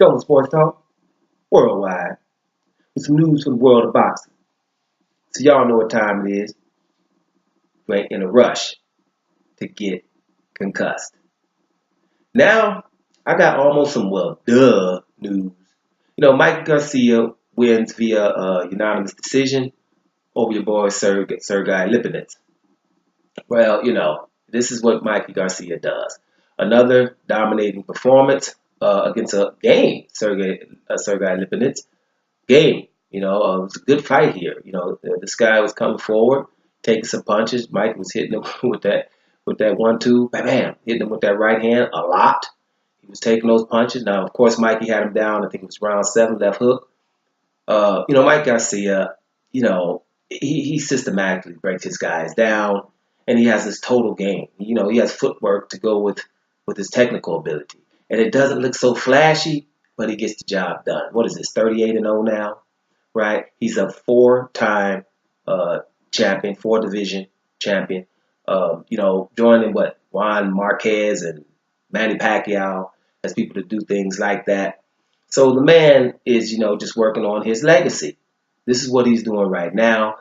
Don't Sports Talk Worldwide with some news from the world of boxing. So y'all know what time it is. You ain't in a rush to get concussed. Now, I got almost some news. Mikey Garcia wins via unanimous decision over your boy Sergey Lipinets. Well, this is what Mikey Garcia does. Another dominating performance against a game, Sergey Lipinets. Game. It was a good fight here. This guy was coming forward, taking some punches. Mike was hitting him with that 1-2, bam, hitting him with that right hand a lot. He was taking those punches. Now, of course, Mikey had him down. I think it was round 7, left hook. Mike Garcia, he systematically breaks his guys down, and he has this total game. He has footwork to go with his technical ability, and it doesn't look so flashy, but he gets the job done. What is this? 38-0 now, right? He's a 4-time champion, 4-division champion. Joining Juan Marquez and Manny Pacquiao as people to do things like that. So the man is, just working on his legacy. This is what he's doing right now.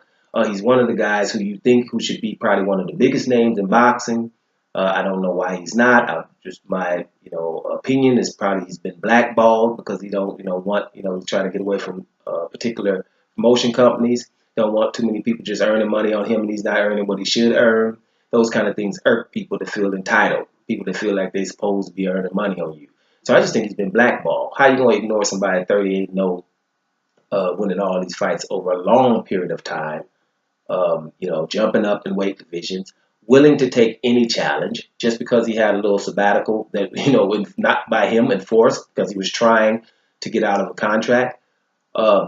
He's one of the guys who you think who should be probably one of the biggest names in boxing. I don't know why he's not. My opinion is probably he's been blackballed because he don't he's trying to get away from particular promotion companies. Don't want too many people just earning money on him and he's not earning what he should earn. Those kind of things irk people that feel entitled, people that feel like they're supposed to be earning money on you. So I just think he's been blackballed. How you going to ignore somebody 38-0 winning all these fights over a long period of time, jumping up in weight divisions, willing to take any challenge just because he had a little sabbatical that, not by him enforced because he was trying to get out of a contract.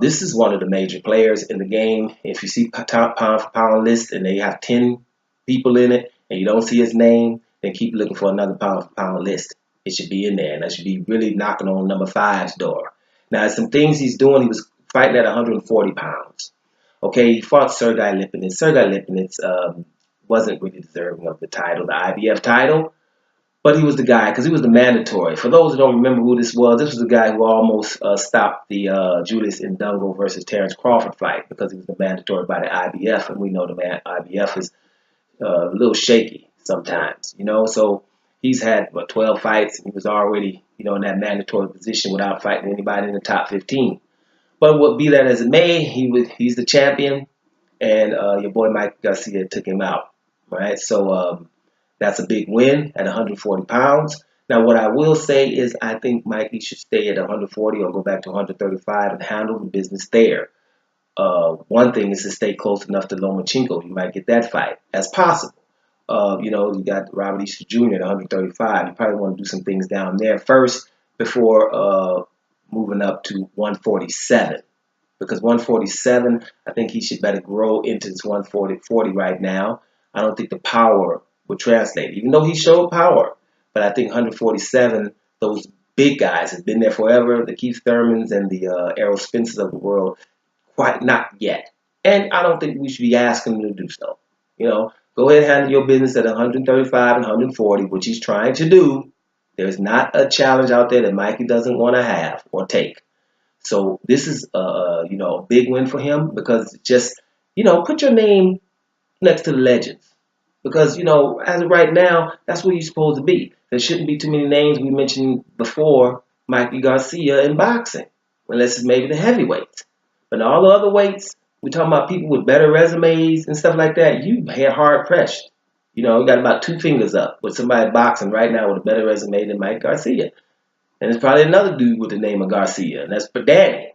This is one of the major players in the game. If you see top pound for pound list and they have 10 people in it and you don't see his name, then keep looking for another pound for pound list. It should be in there, and that should be really knocking on number 5's door. Now, some things he's doing, he was fighting at 140 pounds. Okay, he fought Sergey Lipinets. Sergey Lipinets wasn't really deserving of the title, the IBF title, but he was the guy because he was the mandatory. For those who don't remember who this was the guy who almost stopped the Julius Indungo versus Terrence Crawford fight because he was the mandatory by the IBF, and we know the IBF is a little shaky sometimes, so he's had 12 fights, and he was already in that mandatory position without fighting anybody in the top 15. But what be that as it may, he's the champion, and your boy Mike Garcia took him out, right? So that's a big win at 140 pounds. Now, what I will say is I think Mikey should stay at 140 or go back to 135 and handle the business there. One thing is to stay close enough to Lomachenko. You might get that fight as possible. You got Robert Easter Jr. at 135. You probably want to do some things down there first before moving up to 147. Because 147, I think he should better grow into this 140 right now. I don't think the power would translate, even though he showed power. But I think 147, those big guys have been there forever, the Keith Thurmans and the Errol Spencers of the world, quite not yet. And I don't think we should be asking him to do so. Go ahead and handle your business at 135 and 140, which he's trying to do. There's not a challenge out there that Mikey doesn't want to have or take. So this is a big win for him because just, put your name next to the legends. Because, as of right now, that's where you're supposed to be. There shouldn't be too many names we mentioned before Mikey Garcia in boxing, unless it's maybe the heavyweights. But in all the other weights, we're talking about people with better resumes and stuff like that. You hard pressed. You got about 2 fingers up with somebody boxing right now with a better resume than Mike Garcia. And there's probably another dude with the name of Garcia, and that's Danny.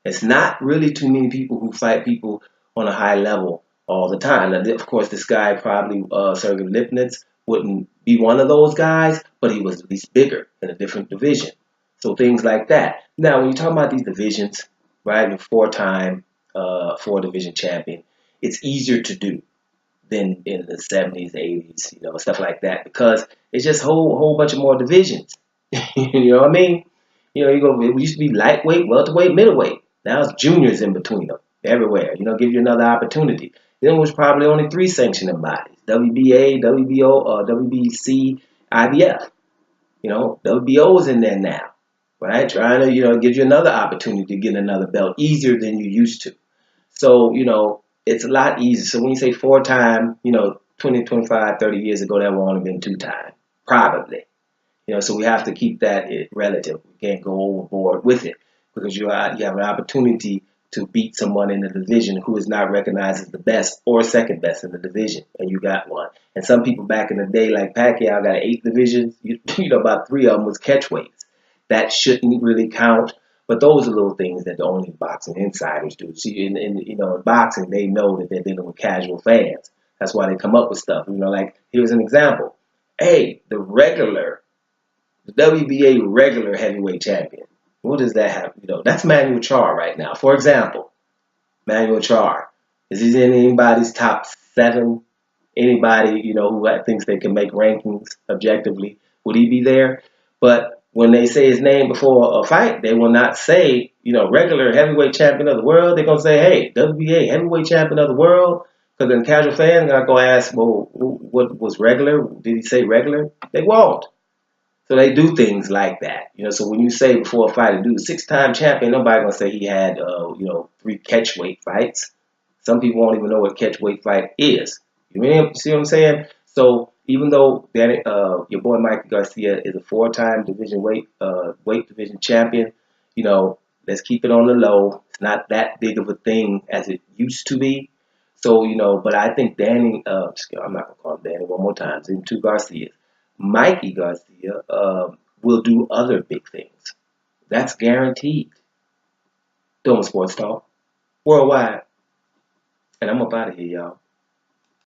It's not really too many people who fight people on a high level all the time. Now, of course, this guy probably, Sergey Lipinets, wouldn't be one of those guys, but he was at least bigger in a different division. So things like that. Now, when you talk about these divisions, right, and 4-time 4-division champion, it's easier to do than in the 70s, 80s, stuff like that, because it's just a whole bunch of more divisions. You know what I mean? It used to be lightweight, welterweight, middleweight. Now it's juniors in between them everywhere. Give you another opportunity. Then it was probably only 3 sanctioning bodies: WBA, WBO, WBC, IBF. WBO is in there now. right? Trying to, give you another opportunity to get another belt easier than you used to. So, it's a lot easier. So when you say 4-time, 20, 25, 30 years ago, that would only been 2-time, probably. So we have to keep that relative. We can't go overboard with it because you have an opportunity to beat someone in the division who is not recognized as the best or second best in the division, and you got one. And some people back in the day, like Pacquiao, got 8 divisions. About 3 of them was catchweights. That shouldn't really count. But those are little things that the only boxing insiders do. See, in boxing, they know that they're dealing with casual fans. That's why they come up with stuff. Like here's an example. Hey, the WBA regular heavyweight champion. What does that have? That's Manuel Char right now. For example, Manuel Char. Is he in anybody's top 7? Anybody, who thinks they can make rankings objectively, would he be there? But when they say his name before a fight, they will not say, regular heavyweight champion of the world. They're going to say, hey, WBA heavyweight champion of the world. Because then casual fans are going to ask, well, what was regular? Did he say regular? They won't. So they do things like that. So when you say before a fighter, dude, 6-time champion, nobody gonna say he had, 3 catchweight fights. Some people won't even know what catchweight fight is. See what I'm saying? So even though your boy Mikey Garcia is a 4-time division weight division champion, let's keep it on the low. It's not that big of a thing as it used to be. So but I think Danny, I'm not gonna call him Danny one more time. It's in 2 Garcias. Mikey Garcia will do other big things. That's guaranteed. Doing sports talk worldwide, and I'm up out of here, y'all.